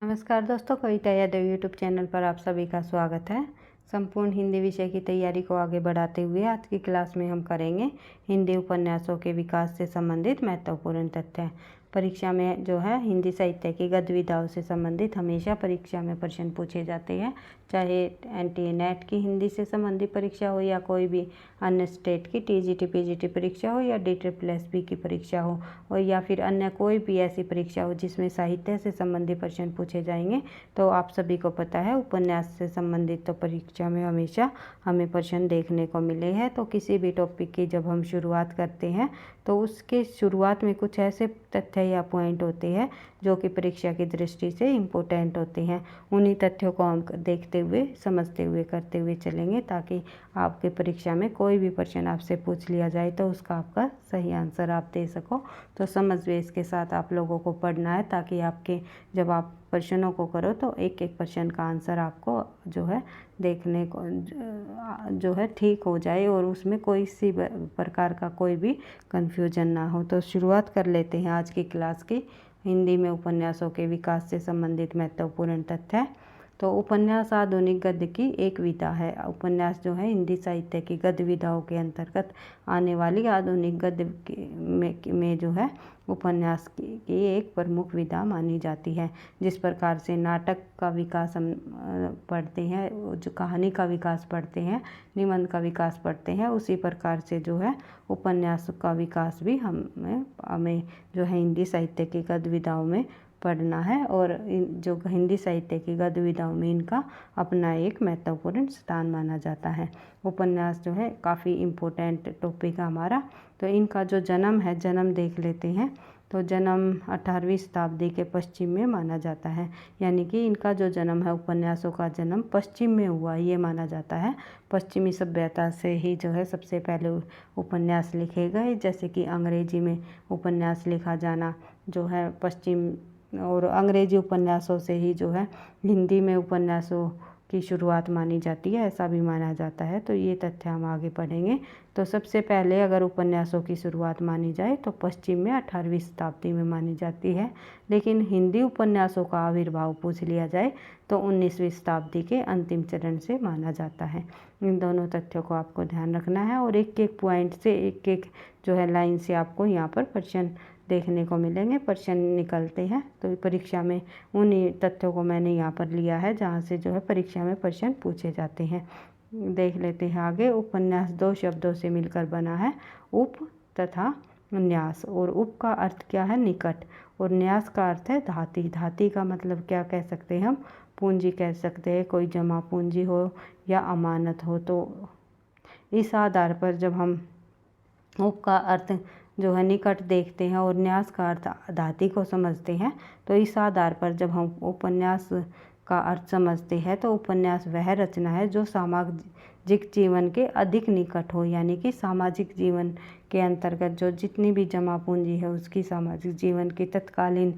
नमस्कार दोस्तों, कविता Yadav YouTube channel पर आप सभी का स्वागत है। संपूर्ण हिंदी विषय की तैयारी को आगे बढ़ाते हुए आज की क्लास में हम करेंगे हिंदी उपन्यासों के विकास से संबंधित महत्वपूर्ण तथ्य। परीक्षा में जो है हिंदी साहित्य की गद्य विधाओं से संबंधित हमेशा परीक्षा में प्रश्न पूछे जाते हैं, चाहे एनटीए नेट की हिंदी से संबंधित परीक्षा हो या कोई भी अन्य स्टेट की टीजीटी पीजीटी परीक्षा हो या DSSB की परीक्षा हो और या फिर अन्य कोई भी ऐसी परीक्षा हो जिसमें साहित्य से संबंधित प्रश्न पूछे जाएंगे। तो आप सभी को पता है उपन्यास से संबंधित तो परीक्षा में हमेशा हमें प्रश्न देखने को मिले हैं। तो किसी भी टॉपिक की जब हम शुरुआत करते हैं तो उसके शुरुआत में कुछ ऐसे तथ्य या पॉइंट होते हैं जो कि परीक्षा की दृष्टि से इम्पोर्टेंट होते हैं। उन्हीं तथ्यों को हम देखते हुए समझते हुए करते हुए चलेंगे ताकि आपके परीक्षा में कोई भी प्रश्न आपसे पूछ लिया जाए तो उसका आपका सही आंसर आप दे सको। तो समझ वेश के साथ आप लोगों को पढ़ना है ताकि आपके जब आप प्रश्नों को करो तो एक एक प्रश्न का आंसर आपको जो है देखने को जो है ठीक हो जाए और उसमें कोई सी प्रकार का कोई भी कन्फ्यूजन ना हो। तो शुरुआत कर लेते हैं आज की क्लास की। हिंदी में उपन्यासों के विकास से संबंधित महत्वपूर्ण तथ्य। तो उपन्यास आधुनिक गद्य की एक विधा है। उपन्यास जो है हिंदी साहित्य की गद्य विधाओं के अंतर्गत आने वाली आधुनिक गद्य में जो है उपन्यास की एक प्रमुख विधा मानी जाती है। जिस प्रकार से नाटक का विकास हम पढ़ते हैं, जो कहानी का विकास पढ़ते हैं, निबंध का विकास पढ़ते हैं, उसी प्रकार से जो है उपन्यास का विकास भी हमें जो है हिंदी साहित्य की गद्य विधाओं में पढ़ना है। और जो हिंदी साहित्य की गद्य विधाओं में इनका अपना एक महत्वपूर्ण स्थान माना जाता है। उपन्यास जो है काफ़ी इम्पोर्टेंट टॉपिक है हमारा। तो इनका जो जन्म है, जन्म देख लेते हैं। तो जन्म 18वीं शताब्दी के पश्चिम में माना जाता है, यानी कि इनका जो जन्म है उपन्यासों का जन्म पश्चिम में हुआ ये माना जाता है। पश्चिमी सभ्यता से ही जो है सबसे पहले उपन्यास लिखे गए, जैसे कि अंग्रेजी में उपन्यास लिखा जाना जो है पश्चिम और अंग्रेजी उपन्यासों से ही जो है हिंदी में उपन्यासों की शुरुआत मानी जाती है, ऐसा भी माना जाता है। तो ये तथ्य हम आगे पढ़ेंगे। तो सबसे पहले अगर उपन्यासों की शुरुआत मानी जाए तो पश्चिम में 18वीं शताब्दी में मानी जाती है, लेकिन हिंदी उपन्यासों का आविर्भाव पूछ लिया जाए तो 19वीं शताब्दी के अंतिम चरण से माना जाता है। इन दोनों तथ्यों को आपको ध्यान रखना है और एक एक पॉइंट से एक एक जो है लाइन से आपको यहाँ पर प्रश्न देखने को मिलेंगे, प्रश्न निकलते हैं। तो परीक्षा में उन्हीं तथ्यों को मैंने यहाँ पर लिया है जहाँ से जो है परीक्षा में प्रश्न पूछे जाते हैं। देख लेते हैं आगे। उपन्यास दो शब्दों से मिलकर बना है, उप तथा न्यास। और उप का अर्थ क्या है? निकट। और न्यास का अर्थ है धाती। धाती का मतलब क्या कह सकते हैं हम? पूंजी कह सकते हैं, कोई जमा पूंजी हो या अमानत हो। तो इस आधार पर जब हम उप का अर्थ जो है निकट देखते हैं और न्यास का अर्थ धाती को समझते हैं, तो इस आधार पर जब हम उपन्यास का अर्थ समझते हैं तो उपन्यास वह रचना है जो सामाजिक जीवन के अधिक निकट हो, यानी कि सामाजिक जीवन के अंतर्गत जो जितनी भी जमा पूंजी है उसकी सामाजिक जीवन की तत्कालीन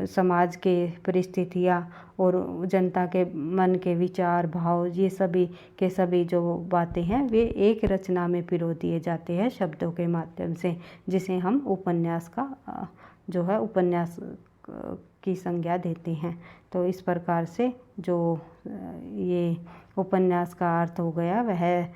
समाज के परिस्थितियाँ और जनता के मन के विचार भाव, ये सभी के सभी जो बातें हैं वे एक रचना में पिरो दिए जाते हैं शब्दों के माध्यम से, जिसे हम उपन्यास का जो है उपन्यास की संज्ञा देते हैं। तो इस प्रकार से जो ये उपन्यास का अर्थ हो गया, वह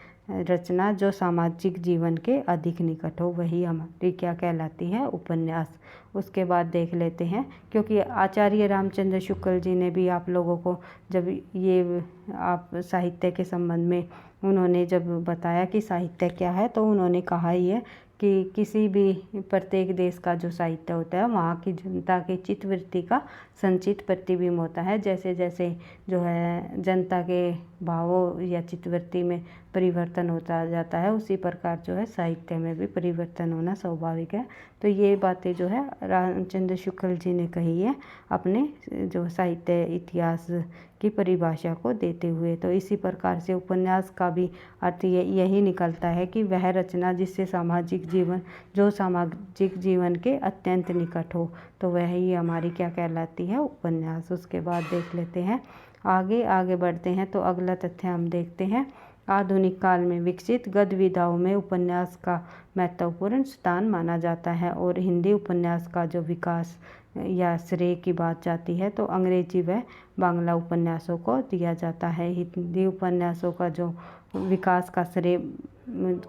रचना जो सामाजिक जीवन के अधिक निकट हो, वही हमारी क्या कहलाती है? उपन्यास। उसके बाद देख लेते हैं, क्योंकि आचार्य रामचंद्र शुक्ल जी ने भी आप लोगों को जब ये आप साहित्य के संबंध में उन्होंने जब बताया कि साहित्य क्या है, तो उन्होंने कहा ही है कि किसी भी प्रत्येक देश का जो साहित्य होता है वहाँ की जनता की चित्तवृत्ति का संचित प्रतिबिंब होता है। जैसे जैसे जो है जनता के भावों या चित्तवृत्ति में परिवर्तन होता जाता है, उसी प्रकार जो है साहित्य में भी परिवर्तन होना स्वाभाविक है। तो ये बातें जो है रामचंद्र शुक्ल जी ने कही है अपने जो साहित्य इतिहास की परिभाषा को देते हुए। तो इसी प्रकार से उपन्यास का भी अर्थ यही निकलता है कि वह रचना जिससे सामाजिक जीवन के अत्यंत निकट हो, तो वह ही हमारी क्या कहलाती है? उपन्यास। उसके बाद देख लेते हैं आगे बढ़ते हैं। तो अगला तथ्य हम देखते हैं, आधुनिक काल में विकसित गद्य विधाओं में उपन्यास का महत्वपूर्ण स्थान माना जाता है और हिंदी उपन्यास का जो विकास या श्रेय की बात जाती है तो अंग्रेजी व बांग्ला उपन्यासों को दिया जाता है। हिंदी उपन्यासों का जो विकास का श्रेय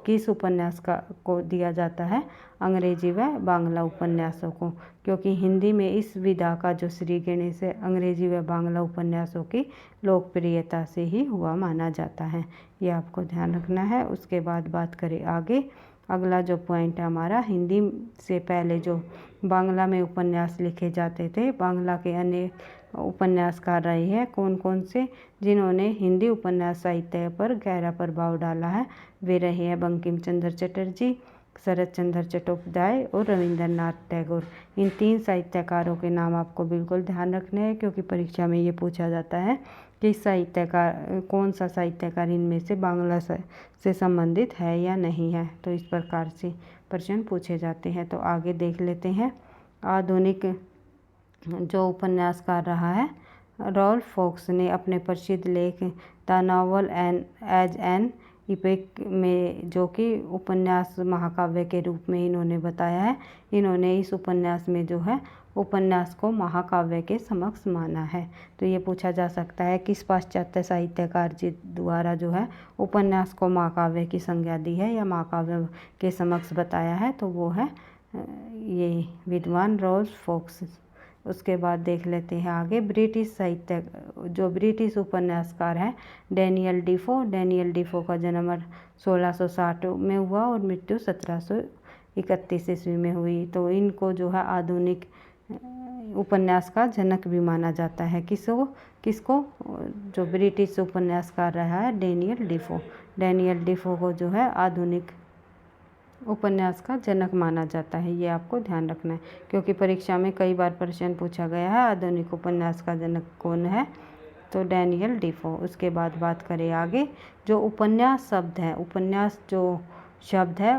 किस उपन्यास को दिया जाता है? अंग्रेजी व बांग्ला उपन्यासों को, क्योंकि हिंदी में इस विधा का जो श्रेय गणेश है अंग्रेजी व बांग्ला उपन्यासों की लोकप्रियता से ही हुआ माना जाता है। ये आपको ध्यान रखना है। उसके बाद बात करें आगे, अगला जो पॉइंट है हमारा, हिंदी से पहले जो बांग्ला में उपन्यास लिखे जाते थे, बांग्ला के अनेक उपन्यासकार रहे हैं। कौन कौन से? जिन्होंने हिंदी उपन्यास साहित्य पर गहरा प्रभाव डाला है वे रहे हैं बंकिम चंद्र चटर्जी, शरत चंद्र चट्टोपाध्याय और रविंद्रनाथ टैगोर। इन 3 साहित्यकारों के नाम आपको बिल्कुल ध्यान रखने हैं, क्योंकि परीक्षा में ये पूछा जाता है कि साहित्यकार कौन सा साहित्यकार इनमें से बांग्ला से संबंधित है या नहीं है। तो इस प्रकार से प्रश्न पूछे जाते हैं। तो आगे देख लेते हैं। आधुनिक जो उपन्यासकार रहा है, रॉल्फ फॉक्स ने अपने प्रसिद्ध लेख the novel as an epic में, जो कि उपन्यास महाकाव्य के रूप में इन्होंने बताया है, इन्होंने इस उपन्यास में जो है उपन्यास को महाकाव्य के समक्ष माना है। तो ये पूछा जा सकता है किस पाश्चात्य साहित्यकार जी द्वारा जो है उपन्यास को महाकाव्य की संज्ञा दी है या महाकाव्य के समक्ष बताया है? तो वो है ये विद्वान रॉल्फ फॉक्स। उसके बाद देख लेते हैं आगे, ब्रिटिश साहित्य जो ब्रिटिश उपन्यासकार है डैनियल डीफो। डैनियल डीफो का जन्म 1660 में हुआ और मृत्यु 1731 ईस्वी में हुई। तो इनको जो है आधुनिक उपन्यास का जनक भी माना जाता है। किसको? जो ब्रिटिश उपन्यासकार रहा है डैनियल डीफो। डैनियल डीफो को जो है आधुनिक उपन्यास का जनक माना जाता है। ये आपको ध्यान रखना है, क्योंकि परीक्षा में कई बार प्रश्न पूछा गया है आधुनिक उपन्यास का जनक कौन है? तो डैनियल डीफो। उसके बाद बात करें आगे, जो उपन्यास शब्द है, उपन्यास जो शब्द है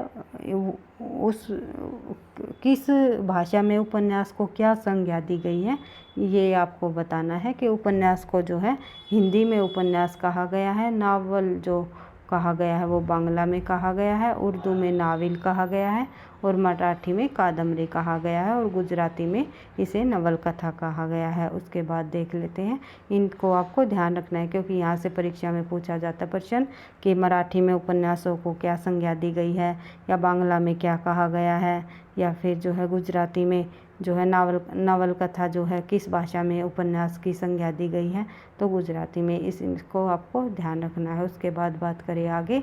उस किस भाषा में उपन्यास को क्या संज्ञा दी गई है, ये आपको बताना है। कि उपन्यास को जो है हिंदी में उपन्यास कहा गया है, नावल जो कहा गया है वो बांग्ला में कहा गया है, उर्दू में नावल कहा गया है और मराठी में कादम्बरी कहा गया है और गुजराती में इसे नवलकथा कहा गया है। उसके बाद देख लेते हैं, इनको आपको ध्यान रखना है, क्योंकि यहाँ से परीक्षा में पूछा जाता है प्रश्न कि मराठी में उपन्यासों को क्या संज्ञा दी गई है, या बांग्ला में क्या कहा गया है, या फिर जो है गुजराती में जो है नवलकथा जो है किस भाषा में उपन्यास की संज्ञा दी गई है, तो गुजराती में। इसको आपको ध्यान रखना है। उसके बाद बात करें आगे,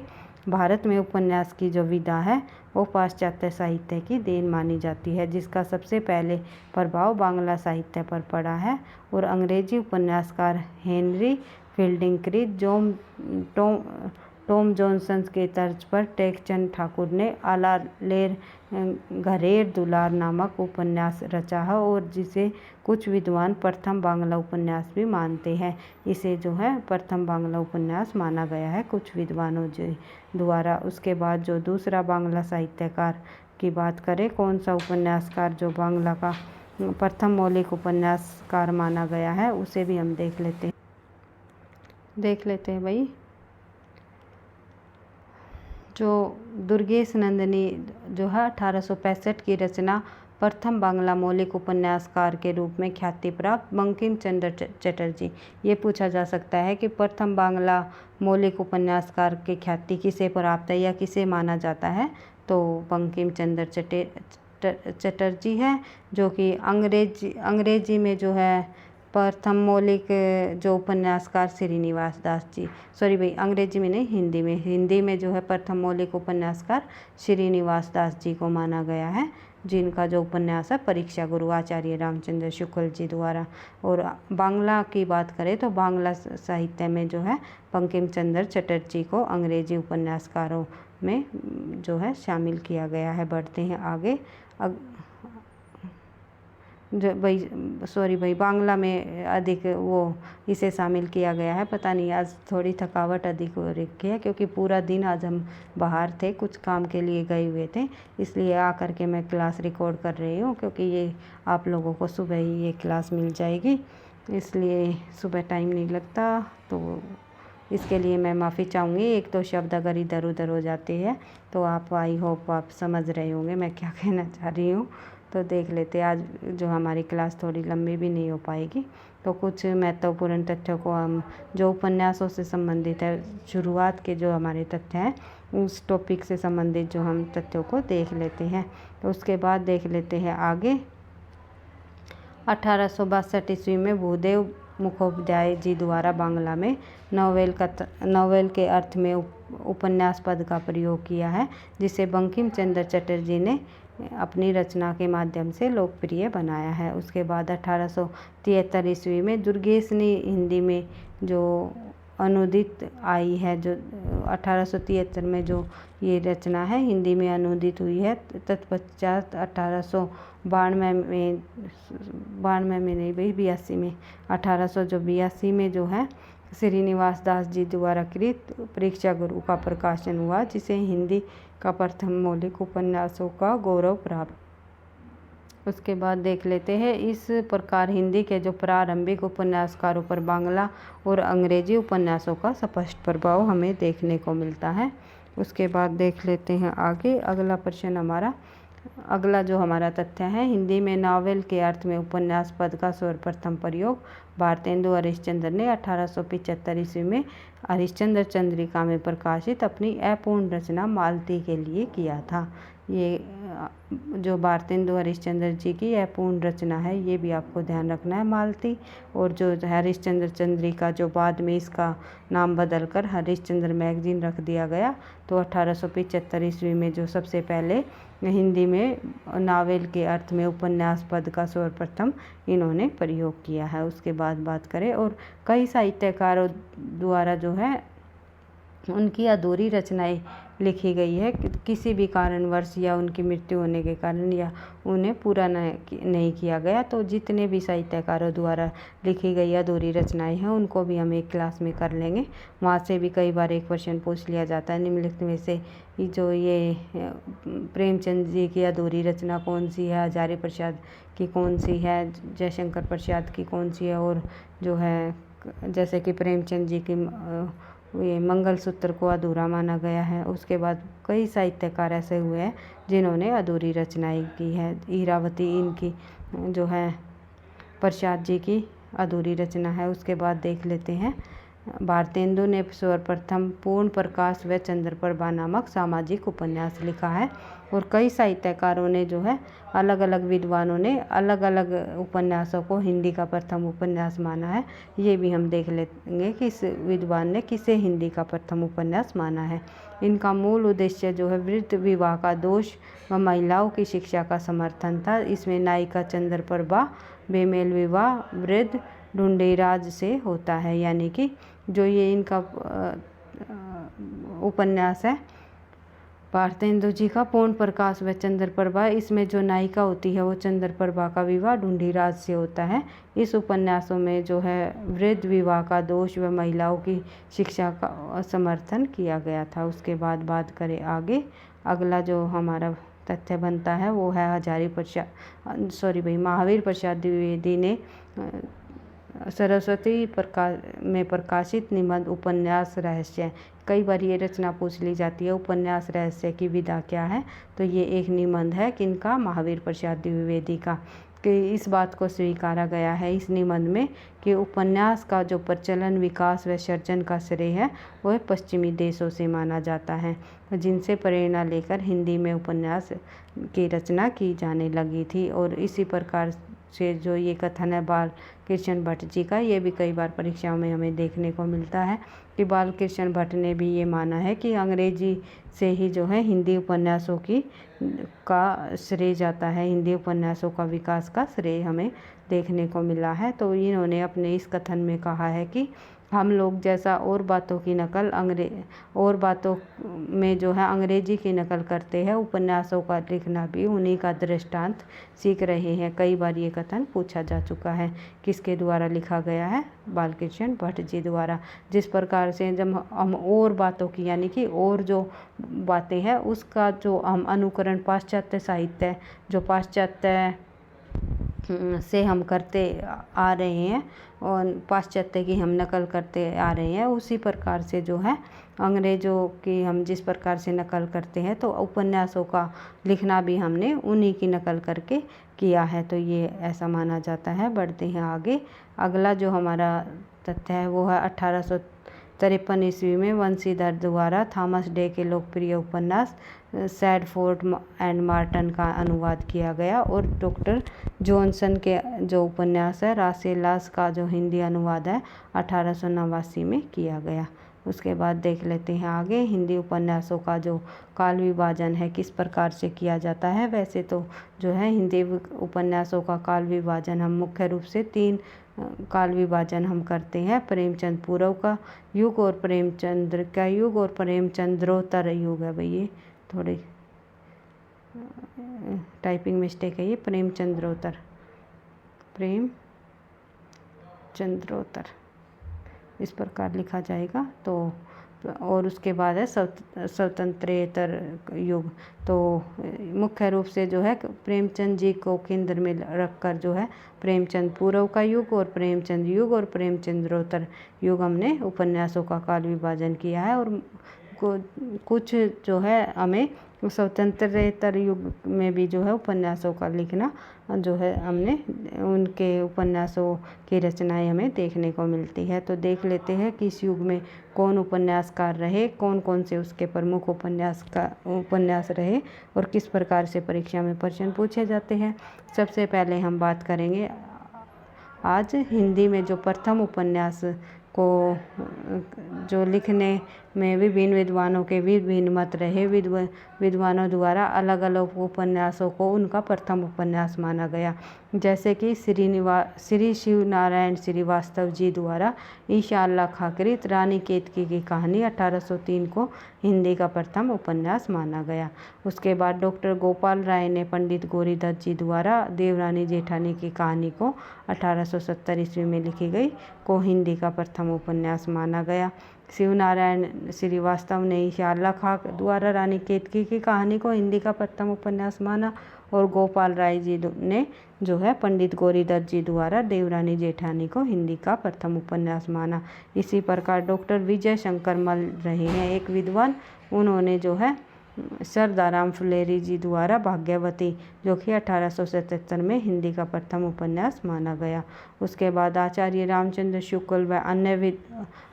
भारत में उपन्यास की जो विधा है वो पाश्चात्य साहित्य की देन मानी जाती है, जिसका सबसे पहले प्रभाव बांग्ला साहित्य पर पड़ा है और अंग्रेजी उपन्यासकार Henry fielding crease, Tom Johnson के तर्ज पर टेकचंद ठाकुर ने आला लेर घरेर दुलार नामक उपन्यास रचा है और जिसे कुछ विद्वान प्रथम बांग्ला उपन्यास भी मानते हैं। इसे जो है प्रथम बांग्ला उपन्यास माना गया है कुछ विद्वानों द्वारा। उसके बाद जो दूसरा बांग्ला साहित्यकार की बात करें, कौन सा उपन्यासकार जो बांग्ला का प्रथम मौलिक उपन्यासकार माना गया है, उसे भी हम देख लेते हैं भाई। जो दुर्गेश नंदिनी जो है 1865 की रचना प्रथम बांग्ला मौलिक उपन्यासकार के रूप में ख्याति प्राप्त बंकिम चंद्र चटर्जी। ये पूछा जा सकता है कि प्रथम बांग्ला मौलिक उपन्यासकार की ख्याति किसे प्राप्त है या किसे माना जाता है, तो बंकिम चंद्र चटर्जी है, जो कि अंग्रेजी में जो है प्रथम मौलिक जो उपन्यासकार श्रीनिवास दास जी, सॉरी भाई अंग्रेजी में नहीं, हिंदी में जो है प्रथम मौलिक उपन्यासकार श्रीनिवास दास जी को माना गया है, जिनका जो उपन्यास है परीक्षा गुरु आचार्य रामचंद्र शुक्ल जी द्वारा। और बांग्ला की बात करें तो बांग्ला साहित्य में जो है बंकिम चंद्र चटर्जी को अंग्रेजी उपन्यासकारों में जो है शामिल किया गया है। बढ़ते हैं आगे। भाई बांग्ला में अधिक वो इसे शामिल किया गया है। पता नहीं आज थोड़ी थकावट अधिक हो रखी है, क्योंकि पूरा दिन आज हम बाहर थे, कुछ काम के लिए गए हुए थे, इसलिए आकर के मैं क्लास रिकॉर्ड कर रही हूँ, क्योंकि ये आप लोगों को सुबह ही ये क्लास मिल जाएगी, इसलिए सुबह टाइम नहीं लगता। तो इसके लिए मैं माफ़ी चाहूँगी। एक दो शब्द अगर इधर उधर हो जाते हैं तो आप आई होप आप समझ रहे होंगे मैं क्या कहना चाह रही हूँ। तो देख लेते हैं। आज जो हमारी क्लास थोड़ी लंबी भी नहीं हो पाएगी, तो कुछ महत्वपूर्ण तथ्यों को हम जो उपन्यासों से संबंधित है, शुरुआत के जो हमारे तथ्य हैं उस टॉपिक से संबंधित जो हम तथ्यों को देख लेते हैं। तो उसके बाद देख लेते हैं आगे। 1862 ईस्वी में भूदेव मुखोपाध्याय जी द्वारा बांग्ला में नॉवेल के अर्थ में उपन्यास पद का प्रयोग किया है, जिसे बंकिम चंद्र चटर्जी ने अपनी रचना के माध्यम से लोकप्रिय बनाया है। उसके बाद 1873 ईस्वी में दुर्गेशनी हिंदी में जो अनुदित आई है, जो 1873 में जो ये रचना है हिंदी में अनुदित हुई है। तत्पश्चात 1882 में जो है श्रीनिवास दास जी द्वारा कृत परीक्षा गुरु का प्रकाशन हुआ, जिसे हिंदी का प्रथम मौलिक उपन्यासों का गौरव प्राप्त। उसके बाद देख लेते हैं। इस प्रकार हिंदी के जो प्रारंभिक उपन्यासकारों पर बांग्ला और अंग्रेजी उपन्यासों का स्पष्ट प्रभाव हमें देखने को मिलता है। उसके बाद देख लेते हैं आगे। अगला जो हमारा तथ्य है, हिंदी में नावल के अर्थ में उपन्यास पद का सर्वप्रथम प्रयोग भारतेंदु हरिश्चंद्र ने 1875 ईस्वी में हरिश्चंद्र चंद्रिका में प्रकाशित अपनी अपूर्ण रचना मालती के लिए किया था। ये जो भारतेंदु हरिश्चंद्र जी की अपूर्ण रचना है, ये भी आपको ध्यान रखना है, मालती। और जो हरिश्चंद्र चंद्रिका, जो बाद में इसका नाम बदलकर हरिश्चंद्र मैगजीन रख दिया गया, तो 1875 ईस्वी में जो सबसे पहले हिंदी में नावल के अर्थ में उपन्यास पद का सर्वप्रथम इन्होंने प्रयोग किया है। उसके बाद बात करें, और कई साहित्यकारों द्वारा जो है उनकी अधूरी रचनाएं लिखी गई है, किसी भी कारणवश या उनकी मृत्यु होने के कारण या उन्हें पूरा नहीं किया गया। तो जितने भी साहित्यकारों द्वारा लिखी गई अधूरी रचनाएं हैं, उनको भी हम एक क्लास में कर लेंगे। वहाँ से भी कई बार एक क्वेश्चन पूछ लिया जाता है, निम्नलिखित में से जो ये प्रेमचंद जी की अधूरी रचना कौन सी है, हजारी प्रसाद की कौन सी है, जयशंकर प्रसाद की कौन सी है, और जो है जैसे कि प्रेमचंद जी की ये मंगलसूत्र को अधूरा माना गया है। उसके बाद कई साहित्यकार ऐसे हुए हैं जिन्होंने अधूरी रचनाएं की है। हीरावती इनकी जो है प्रसाद जी की अधूरी रचना है। उसके बाद देख लेते हैं, भारतेंदु ने सर्वप्रथम पूर्ण प्रकाश व चंद्रप्रभा नामक सामाजिक उपन्यास लिखा है। और कई साहित्यकारों ने जो है अलग अलग विद्वानों ने अलग अलग उपन्यासों को हिंदी का प्रथम उपन्यास माना है। ये भी हम देख लेंगे कि इस विद्वान ने किसे हिंदी का प्रथम उपन्यास माना है। इनका मूल उद्देश्य जो है वृद्ध विवाह का दोष व महिलाओं की शिक्षा का समर्थन था। इसमें नायिका चंद्रप्रभा बेमेल विवाह वृद्ध ढूंढेराज से होता है, यानी कि जो ये इनका उपन्यास है भारतेंदु जी का पूर्ण प्रकाश व चंद्रप्रभा, इसमें जो नायिका होती है वो चंद्रप्रभा का विवाह ढूंढीराज से होता है। इस उपन्यासों में जो है वृद्ध विवाह का दोष व महिलाओं की शिक्षा का समर्थन किया गया था। उसके बाद बात करें आगे। अगला जो हमारा तथ्य बनता है वो है महावीर प्रसाद द्विवेदी ने सरस्वती में प्रकाशित निबंध उपन्यास रहस्य। कई बार ये रचना पूछ ली जाती है, उपन्यास रहस्य की विधा क्या है, तो ये एक निबंध है किनका, महावीर प्रसाद द्विवेदी का। कि इस बात को स्वीकारा गया है इस निबंध में कि उपन्यास का जो प्रचलन विकास व सर्जन का श्रेय है वह पश्चिमी देशों से माना जाता है, जिनसे प्रेरणा लेकर हिंदी में उपन्यास की रचना की जाने लगी थी। और इसी प्रकार से जो ये कथन है बालकृष्ण भट्ट जी का, ये भी कई बार परीक्षाओं में हमें देखने को मिलता है कि बालकृष्ण भट्ट ने भी ये माना है कि अंग्रेजी से ही जो है हिंदी उपन्यासों का श्रेय जाता है, हिंदी उपन्यासों का विकास का श्रेय हमें देखने को मिला है। तो इन्होंने अपने इस कथन में कहा है कि हम लोग जैसा और बातों में जो है अंग्रेजी की नकल करते हैं, उपन्यासों का लिखना भी उन्हीं का दृष्टांत सीख रहे हैं। कई बार ये कथन पूछा जा चुका है, किसके द्वारा लिखा गया है, बालकृष्ण भट्ट जी द्वारा। जिस प्रकार से जब हम और बातों की यानी कि और जो बातें हैं उसका जो हम अनुकरण पाश्चात्य साहित्य, जो पाश्चात्य से हम करते आ रहे हैं और पाश्चात्य की हम नकल करते आ रहे हैं, उसी प्रकार से जो है अंग्रेज़ों की हम जिस प्रकार से नकल करते हैं, तो उपन्यासों का लिखना भी हमने उन्हीं की नकल करके किया है। तो ये ऐसा माना जाता है। बढ़ते हैं आगे। अगला जो हमारा तथ्य है वो है 1853 ईस्वी में वंशीधर द्वारा थॉमस डे के लोकप्रिय उपन्यास सैडफोर्ड एंड मार्टन का अनुवाद किया गया और डॉक्टर जॉनसन के जो उपन्यास है रासेलास का जो हिंदी अनुवाद है 1889 में किया गया। उसके बाद देख लेते हैं आगे हिंदी उपन्यासों का जो काल विभाजन है किस प्रकार से किया जाता है। वैसे तो जो है हिंदी उपन्यासों का काल विभाजन हम मुख्य रूप से 3 काल विभाजन हम करते हैं। प्रेमचंद पूर्व का युग और प्रेमचंद्र का युग और प्रेमचंद्रोत्तर युग है। भाई ये थोड़ी टाइपिंग मिस्टेक है, ये प्रेमचंद्रोत्तर इस प्रकार लिखा जाएगा। तो और उसके बाद है स्वतंत्रेतर युग। तो मुख्य रूप से जो है प्रेमचंद जी को केंद्र में रखकर जो है प्रेमचंद पूर्व का युग और प्रेमचंद युग और प्रेमचंद्रोत्तर युग हमने उपन्यासों का काल विभाजन किया है। और कुछ जो है हमें स्वतंत्रेतर युग में भी जो है उपन्यासों का लिखना जो है हमने उनके उपन्यासों की रचनाएं हमें देखने को मिलती है। तो देख लेते हैं कि इस युग में कौन उपन्यासकार रहे, कौन कौन से उसके प्रमुख उपन्यास रहे और किस प्रकार से परीक्षा में प्रश्न पूछे जाते हैं। सबसे पहले हम बात करेंगे आज हिंदी में जो प्रथम उपन्यास को जो लिखने में विभिन्न विद्वानों के विभिन्न मत रहे। विद्वानों द्वारा अलग अलग उपन्यासों को उनका प्रथम उपन्यास माना गया। जैसे कि श्री शिव नारायण श्रीवास्तव जी द्वारा ईशा अल्लाह खाकृत रानी केतकी की कहानी 1803 को हिंदी का प्रथम उपन्यास माना गया। उसके बाद डॉक्टर गोपाल राय ने पंडित गौरीदत्त जी द्वारा देवरानी जेठानी की कहानी को 1870 ईस्वी में लिखी गई को हिंदी का प्रथम उपन्यास माना गया। शिवनारायण श्रीवास्तव ने ईशा अल्लाह खां द्वारा रानी केतकी की कहानी को हिंदी का प्रथम उपन्यास माना और गोपाल राय जी ने जो है पंडित गौरीदत्त जी द्वारा देवरानी जेठानी को हिंदी का प्रथम उपन्यास माना। इसी प्रकार डॉक्टर विजय शंकर मल रहे हैं एक विद्वान, उन्होंने जो है सरदाराम फुलेरी जी द्वारा भाग्यवती जो कि 1877 में हिंदी का प्रथम उपन्यास माना गया। उसके बाद आचार्य रामचंद्र शुक्ल व अन्य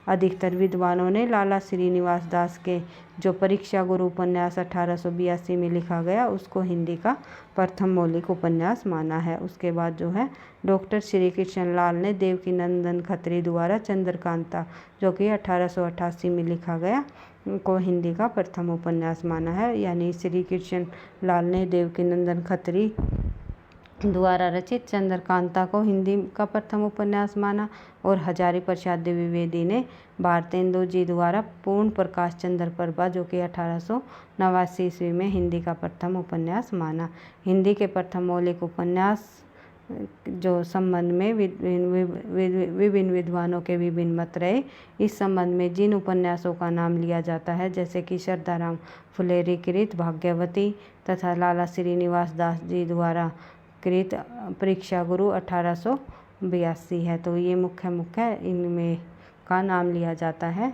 अधिकतर विद्वानों ने लाला श्रीनिवास दास के जो परीक्षा गुरु उपन्यास 1882 में लिखा गया उसको हिंदी का प्रथम मौलिक उपन्यास माना है। उसके बाद जो है डॉक्टर श्री कृष्ण लाल ने देवकी नंदन खत्री द्वारा चंद्रकांता जो कि 1888 में लिखा गया को हिंदी का प्रथम उपन्यास माना है। यानी श्री कृष्ण लाल ने देवकी नंदन खत्री द्वारा रचित चंद्रकांता को हिंदी का प्रथम उपन्यास माना और हजारी प्रसाद द्विवेदी ने भारतेंदु जी द्वारा पूर्ण प्रकाश चंद्र प्रभा जो कि 1889 ईस्वी में हिंदी का प्रथम उपन्यास माना। हिंदी के प्रथम मौलिक उपन्यास जो संबंध में विभिन्न विद्वानों के विभिन्न मत रहे। इस संबंध में जिन उपन्यासों का नाम लिया जाता है जैसे कि सरदाराम फुलेरी कृत भाग्यवती तथा लाला श्रीनिवास दास जी द्वारा कृत परीक्षा गुरु 1882 है। तो ये मुख्य इनमें का नाम लिया जाता है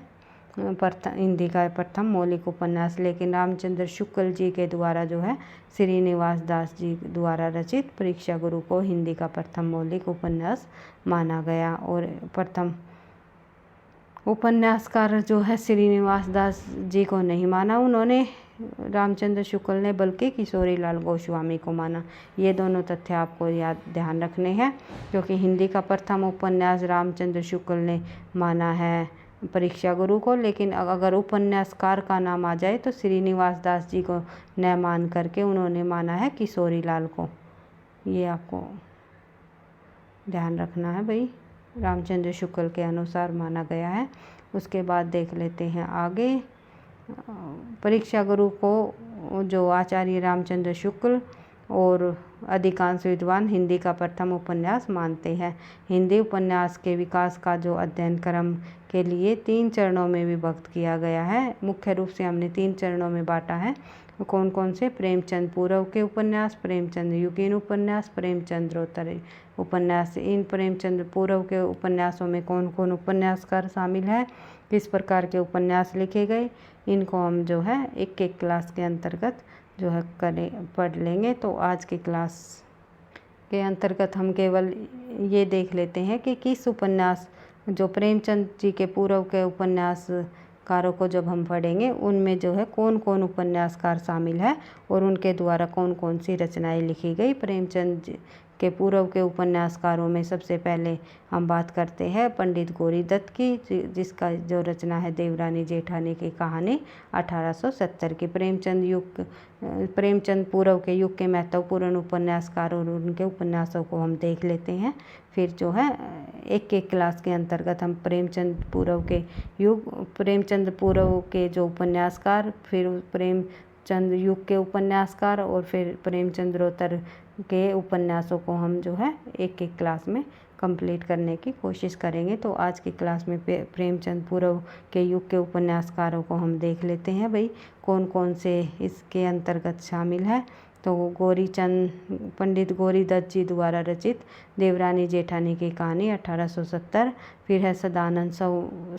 हिंदी का प्रथम मौलिक उपन्यास। लेकिन रामचंद्र शुक्ल जी के द्वारा जो है श्रीनिवास दास जी द्वारा रचित परीक्षा गुरु को हिंदी का प्रथम मौलिक उपन्यास माना गया। और प्रथम उपन्यासकार जो है श्रीनिवास दास जी को नहीं माना उन्होंने रामचंद्र शुक्ल ने, बल्कि किशोरीलाल गोस्वामी को माना। ये दोनों तथ्य आपको ध्यान रखने हैं क्योंकि हिंदी का प्रथम उपन्यास रामचंद्र शुक्ल ने माना है परीक्षा गुरु को, लेकिन अगर उपन्यासकार का नाम आ जाए तो श्रीनिवास दास जी को न मान करके उन्होंने माना है किशोरीलाल को। ये आपको ध्यान रखना है भाई, रामचंद्र शुक्ल के अनुसार माना गया है। उसके बाद देख लेते हैं आगे परीक्षा गुरु को जो आचार्य रामचंद्र शुक्ल और अधिकांश विद्वान हिंदी का प्रथम उपन्यास मानते हैं। हिंदी उपन्यास के विकास का जो अध्ययन क्रम के लिए 3 चरणों में विभक्त किया गया है। मुख्य रूप से हमने 3 चरणों में बांटा है। कौन कौन से? प्रेमचंद पूर्व के उपन्यास, प्रेमचंद युगीन उपन्यास, प्रेमचंद्रोत्तर उपन्यास। इन प्रेमचंद पूर्व के उपन्यासों में कौन कौन उपन्यासकार शामिल है, किस प्रकार के उपन्यास लिखे गए, इनको हम जो है एक एक क्लास के अंतर्गत जो है पढ़ लेंगे। तो आज की क्लास के अंतर्गत हम केवल ये देख लेते हैं कि किस उपन्यास, जो प्रेमचंद जी के पूर्व के उपन्यासकारों को जब हम पढ़ेंगे उनमें जो है कौन कौन उपन्यासकार शामिल है और उनके द्वारा कौन कौन सी रचनाएं लिखी गई। प्रेमचंद जी के पूर्व के उपन्यासकारों में सबसे पहले हम बात करते हैं पंडित गौरी दत्त की, जिसका जो रचना है देवरानी जेठानी की कहानी 1870 की। प्रेमचंद पूर्व के युग के महत्वपूर्ण उपन्यासकार और उनके उपन्यासों को हम देख लेते हैं। फिर जो है एक एक क्लास के अंतर्गत हम प्रेमचंद पूर्व के जो उपन्यासकार, फिर प्रेमचंद युग के उपन्यासकार और फिर प्रेमचंद्रोत्तर के उपन्यासों को हम जो है एक एक क्लास में कंप्लीट करने की कोशिश करेंगे। तो आज की क्लास में प्रेमचंद पूर्व के युग के उपन्यासकारों को हम देख लेते हैं भाई, कौन कौन से इसके अंतर्गत शामिल है। तो पंडित गौरी दत्त जी द्वारा रचित देवरानी जेठानी की कहानी 1870। फिर है सदानंद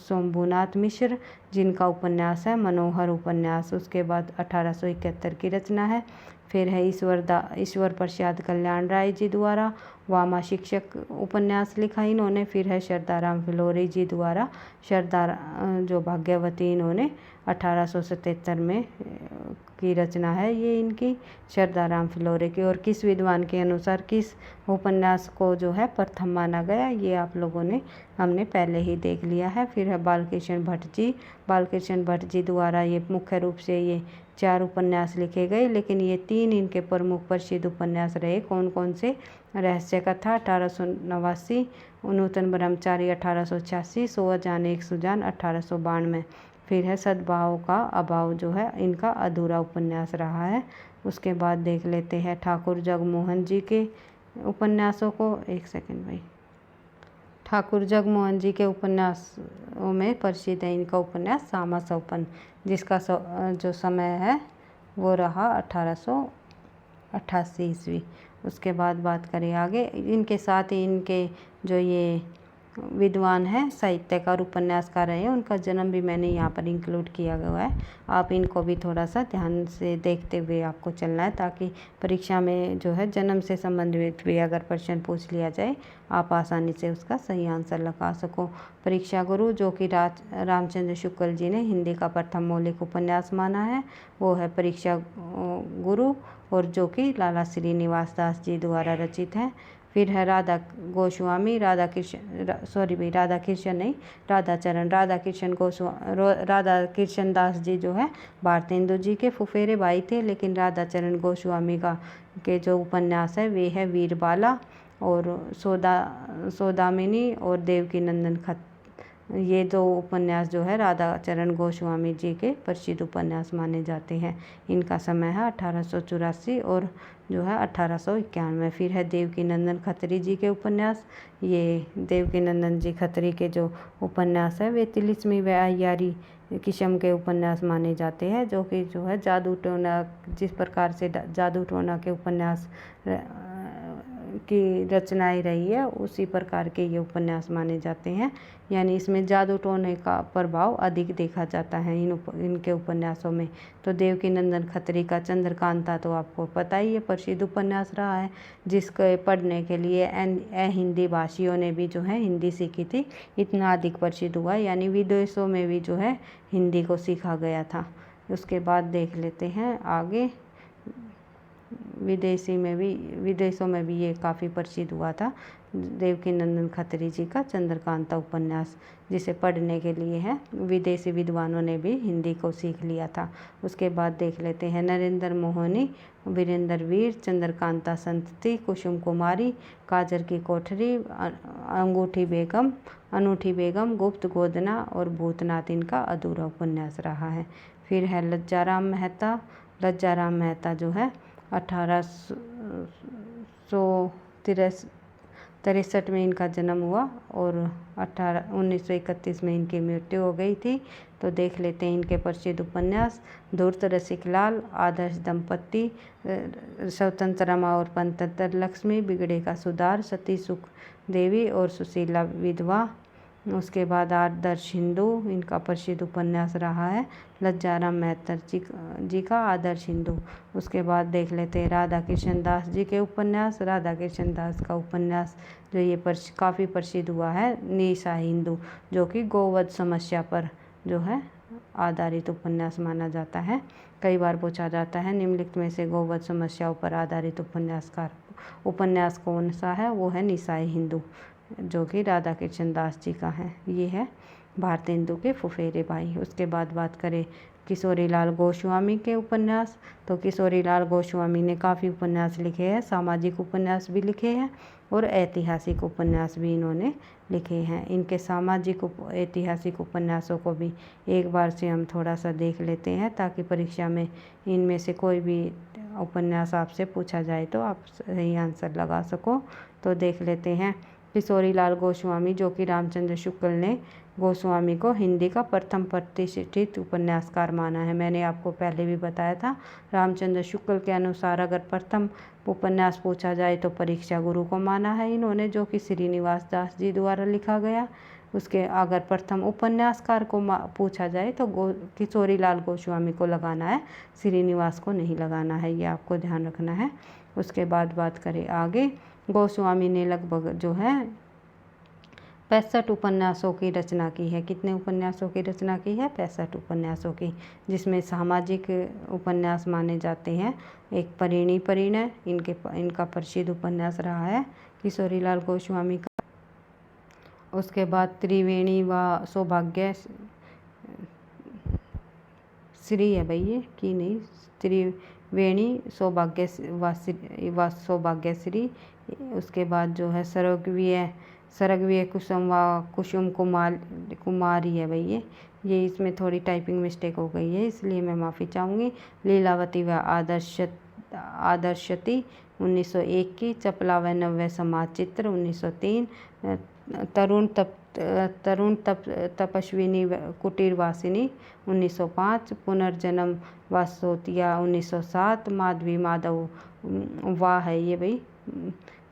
शंभुनाथ मिश्र, जिनका उपन्यास है मनोहर उपन्यास, उसके बाद 1871 की रचना है। फिर है ईश्वर प्रसाद कल्याण राय जी द्वारा वामा शिक्षक उपन्यास लिखा इन्होंने। फिर है शरदाराम फिलोरी जी द्वारा जो भाग्यवती, इन्होंने 1877 में की रचना है ये इनकी, शरदाराम फिलोरी की। और किस विद्वान के अनुसार किस उपन्यास को जो है प्रथम माना गया, ये आप लोगों ने हमने पहले ही देख लिया है। फिर है बालकृष्ण भट्ट जी द्वारा ये मुख्य रूप से ये 4 उपन्यास लिखे गए, लेकिन ये 3 इनके प्रमुख प्रसिद्ध उपन्यास रहे। कौन कौन से? रहस्य कथा 1889, नूतन ब्रह्मचारी 1886, 100 जाने 100 जान 1892। फिर है सद्भाव का अभाव, जो है इनका अधूरा उपन्यास रहा है। उसके बाद देख लेते हैं ठाकुर जगमोहन जी के उपन्यासों को। एक सेकंड भाई। ठाकुर जगमोहन जी के उपन्यासों में प्रसिद्ध है इनका उपन्यास सामा सौपन, जिसका जो समय है वो रहा 1888 ईस्वी। उसके बाद बात करें आगे, इनके साथ ही इनके जो ये विद्वान हैं, साहित्यकार, उपन्यासकार हैं, उनका जन्म भी मैंने यहाँ पर इंक्लूड किया गया है। आप इनको भी थोड़ा सा ध्यान से देखते हुए आपको चलना है, ताकि परीक्षा में जो है जन्म से संबंधित भी अगर प्रश्न पूछ लिया जाए आप आसानी से उसका सही आंसर लगा सको। परीक्षा गुरु, जो कि रामचंद्र शुक्ल जी ने हिंदी का प्रथम मौलिक उपन्यास माना है, वो है परीक्षा गुरु, और जो कि लाला श्रीनिवास दास जी द्वारा रचित है। फिर है राधाकृष्ण दास जी जो है भारतेंदु जी के फुफेरे भाई थे, लेकिन राधाचरण गोस्वामी के जो उपन्यास है वे है वीरबाला और सौदामिनी और देवकीनंदन खत। ये 2 उपन्यास जो है राधाचरण गोस्वामी जी के प्रसिद्ध उपन्यास माने जाते हैं। इनका समय है 1884 और जो है 1891। फिर है देवकीनंदन खत्री जी के उपन्यास। ये देवकीनंदन जी खत्री के जो उपन्यास है वे तिलिस्मी व अय्यारी किस्म के उपन्यास माने जाते हैं, जो कि जो है जादू टोना, जिस प्रकार से जादू टोना के उपन्यास की रचनाएं रही है उसी प्रकार के ये उपन्यास माने जाते हैं। यानी इसमें जादू टोने का प्रभाव अधिक देखा जाता है इनके उपन्यासों में। तो देवकीनंदन खत्री का चंद्रकांता तो आपको पता ही है, प्रसिद्ध उपन्यास रहा है, जिसके पढ़ने के लिए हिंदी भाषियों ने भी जो है हिंदी सीखी थी, इतना अधिक प्रसिद्ध हुआ, यानी विदेशों में भी जो है हिंदी को सीखा गया था। उसके बाद देख लेते हैं आगे, विदेशों में भी ये काफ़ी प्रसिद्ध हुआ था देवकीनंदन खत्री जी का चंद्रकांता उपन्यास, जिसे पढ़ने के लिए है विदेशी विद्वानों ने भी हिंदी को सीख लिया था। उसके बाद देख लेते हैं नरेंद्र मोहनी, वीरेंद्र वीर, चंद्रकांता संतति, कुसुम कुमारी, काजर की कोठरी, अनूठी बेगम, गुप्त गोदना और भूतनाथ इनका अधूरा उपन्यास रहा है। फिर है लज्जाराम मेहता जो है 1883 1963 में इनका जन्म हुआ और 1931 में इनकी मृत्यु हो गई थी। तो देख लेते हैं इनके प्रसिद्ध उपन्यास। धूर्त रसिकलाल, आदर्श दंपति, स्वतंत्रमा और पंतंत्र लक्ष्मी, बिगड़े का सुधार, सती सुख देवी और सुशीला विधवा। उसके बाद आदर्श हिंदू इनका प्रसिद्ध उपन्यास रहा है। लज्जाराम मेहतर जी का आदर्श हिंदू। उसके बाद देख लेते हैं राधा कृष्ण दास जी के उपन्यास। राधा कृष्ण दास का उपन्यास जो ये काफ़ी प्रसिद्ध हुआ है, निशा हिंदू, जो कि गोवध समस्या पर जो है आधारित उपन्यास माना जाता है। कई बार पूछा जाता है निम्नलिखित में से गोवध समस्याओं पर आधारित उपन्यास कौन सा है? वो है निशाई हिंदू, जो कि राधा कृष्ण दास जी का है। ये है भारतेंदु के फुफेरे भाई। उसके बाद बात करें किशोरी लाल गोस्वामी के उपन्यास, तो किशोरी लाल गोस्वामी ने काफ़ी उपन्यास लिखे हैं। सामाजिक उपन्यास भी लिखे हैं और ऐतिहासिक उपन्यास भी इन्होंने लिखे हैं। इनके सामाजिक ऐतिहासिक उपन्यासों को भी एक बार से हम थोड़ा सा देख लेते हैं, ताकि परीक्षा में इनमें से कोई भी उपन्यास आपसे पूछा जाए तो आप सही आंसर लगा सको। तो देख लेते हैं किशोरी लाल गोस्वामी, जो कि रामचंद्र शुक्ल ने गोस्वामी को हिंदी का प्रथम प्रतिष्ठित उपन्यासकार माना है। मैंने आपको पहले भी बताया था, रामचंद्र शुक्ल के अनुसार अगर प्रथम उपन्यास पूछा जाए तो परीक्षा गुरु को माना है इन्होंने, जो कि श्रीनिवास दास जी द्वारा लिखा गया। उसके अगर प्रथम उपन्यासकार को पूछा जाए तो किशोरी लाल गोस्वामी को लगाना है, श्रीनिवास को नहीं लगाना है, ये आपको ध्यान रखना है। उसके बाद बात करें आगे, गोस्वामी ने लगभग जो है 65 उपन्यासों की रचना की है। कितने उपन्यासों की रचना की है? 65 उपन्यासों की, जिसमें सामाजिक उपन्यास माने जाते हैं एक परिणय इनका प्रसिद्ध उपन्यास रहा है किशोरी लाल गोस्वामी का। उसके बाद त्रिवेणी व सौभाग्य श्री है भाई, ये की नहीं, त्रिवेणी व सौभाग्यश्री। उसके बाद जो है सरगवीय कुसुम व कुसुम कुमारी है भाई, ये इसमें थोड़ी टाइपिंग मिस्टेक हो गई है, इसलिए मैं माफ़ी चाहूँगी। लीलावती व आदर्शती 1901 की। चपला व नव्य समाज चित्र 1903। तरुण तपस्विनी कुटीरवासिनी 1905। पुनर्जन्म वासोतिया 1907। माधवी माधव वाह है ये भाई,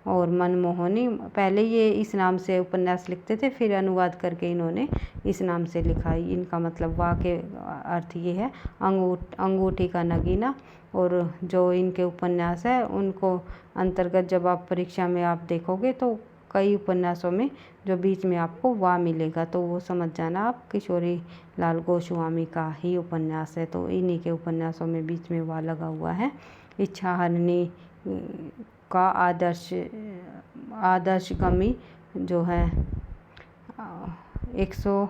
और मनमोहनी। पहले ये इस नाम से उपन्यास लिखते थे, फिर अनुवाद करके इन्होंने इस नाम से लिखा है। इनका मतलब वाह के अर्थ ये है अंगूठी का नगीना। और जो इनके उपन्यास है उनको अंतर्गत जब आप परीक्षा में आप देखोगे तो कई उपन्यासों में जो बीच में आपको वाह मिलेगा, तो वो समझ जाना आप किशोरी लाल गोस्वामी का ही उपन्यास है। तो इन्हीं के उपन्यासों में बीच में वाह लगा हुआ है। इच्छा हरणी का आदर्श कमी जो है 100,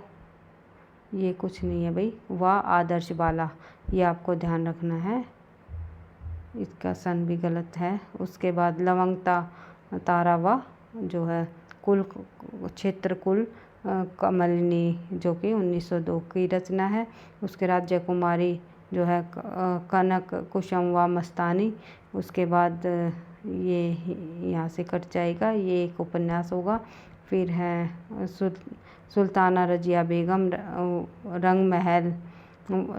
ये कुछ नहीं है भाई, वाह आदर्श बाला, ये आपको ध्यान रखना है, इसका सन भी गलत है। उसके बाद लवंगता तारावा जो है क्षेत्र कुल कमलिनी, जो कि 1902 की रचना है। उसके राज्य कुमारी जो है कनक कुसुम व मस्तानी। उसके बाद ये यहाँ से कट जाएगा, ये एक उपन्यास होगा। फिर है सुल्ताना रजिया बेगम रंग महल,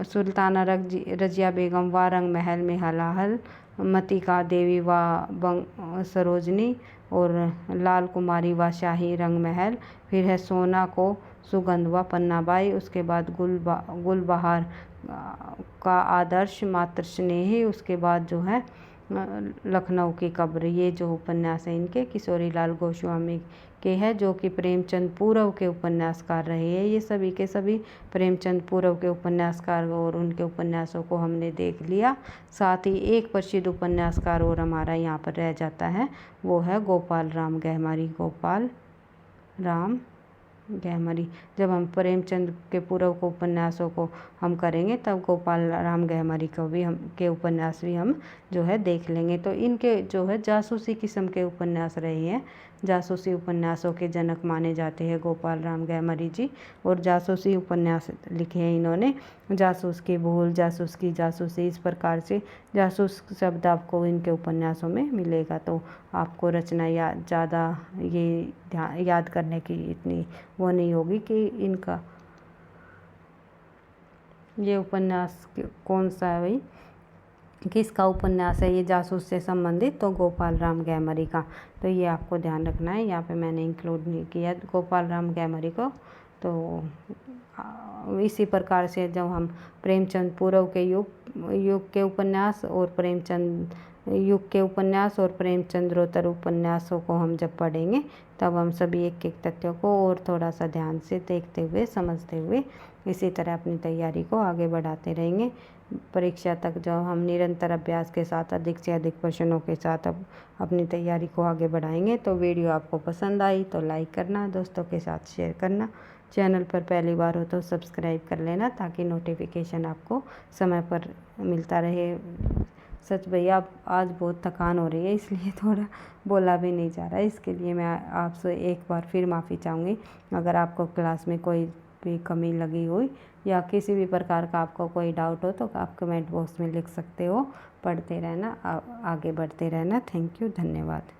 सुल्ताना रजिया बेगम व रंग महल में हलाहल, मतिका देवी व सरोजनी, और लाल कुमारी व शाही रंग महल। फिर है सोना को सुगंध व पन्नाबाई। उसके बाद गुलबहार का आदर्श मातृ स्नेही। उसके बाद जो है लखनऊ की कब्र। ये जो उपन्यास है इनके किशोरी लाल गोस्वामी के हैं, जो कि प्रेमचंद पूर्व के उपन्यासकार रहे हैं। ये सभी के सभी प्रेमचंद पूर्व के उपन्यासकार, और उनके उपन्यासों को हमने देख लिया। साथ ही एक प्रसिद्ध उपन्यासकार और हमारा यहाँ पर रह जाता है, वो है गोपाल राम गहमारी। गोपाल राम गहमरी। जब हम प्रेमचंद के पूर्व को उपन्यासों को हम करेंगे तब गोपाल राम गहमरी को भी के उपन्यास भी हम जो है देख लेंगे। तो इनके जो है जासूसी किस्म के उपन्यास रहे हैं, जासूसी उपन्यासों के जनक माने जाते हैं गोपाल राम गैमरी जी। और जासूसी उपन्यास लिखे हैं इन्होंने, जासूस की भूल, जासूस की जासूसी, इस प्रकार से जासूस शब्द आपको इनके उपन्यासों में मिलेगा। तो आपको रचना ज़्यादा ये याद करने की इतनी वो नहीं होगी कि इनका ये उपन्यास कौन सा है, भाई किसका उपन्यास है ये जासूस से संबंधित, तो गोपाल राम गैमरी का। तो ये आपको ध्यान रखना है, यहाँ पे मैंने इंक्लूड नहीं किया गोपाल राम गैमरी को। तो इसी प्रकार से जब हम प्रेमचंद पूर्व के युग के उपन्यास और प्रेमचंद युग के उपन्यास और प्रेमचंद्रोत्तर उपन्यासों को हम जब पढ़ेंगे, तब हम सभी एक एक तथ्यों को और थोड़ा सा ध्यान से देखते हुए समझते हुए इसी तरह अपनी तैयारी को आगे बढ़ाते रहेंगे। परीक्षा तक जब हम निरंतर अभ्यास के साथ अधिक से अधिक प्रश्नों के साथ अब अपनी तैयारी को आगे बढ़ाएंगे। तो वीडियो आपको पसंद आई तो लाइक करना, दोस्तों के साथ शेयर करना, चैनल पर पहली बार हो तो सब्सक्राइब कर लेना ताकि नोटिफिकेशन आपको समय पर मिलता रहे। सच भैया आज बहुत थकान हो रही है, इसलिए थोड़ा बोला भी नहीं जा रहा है, इसके लिए मैं आपसे एक बार फिर माफ़ी चाहूँगी। अगर आपको क्लास में कोई भी कमी लगी हुई या किसी भी प्रकार का आपको कोई डाउट हो तो आप कमेंट बॉक्स में लिख सकते हो। पढ़ते रहना, आगे बढ़ते रहना। थैंक यू, धन्यवाद।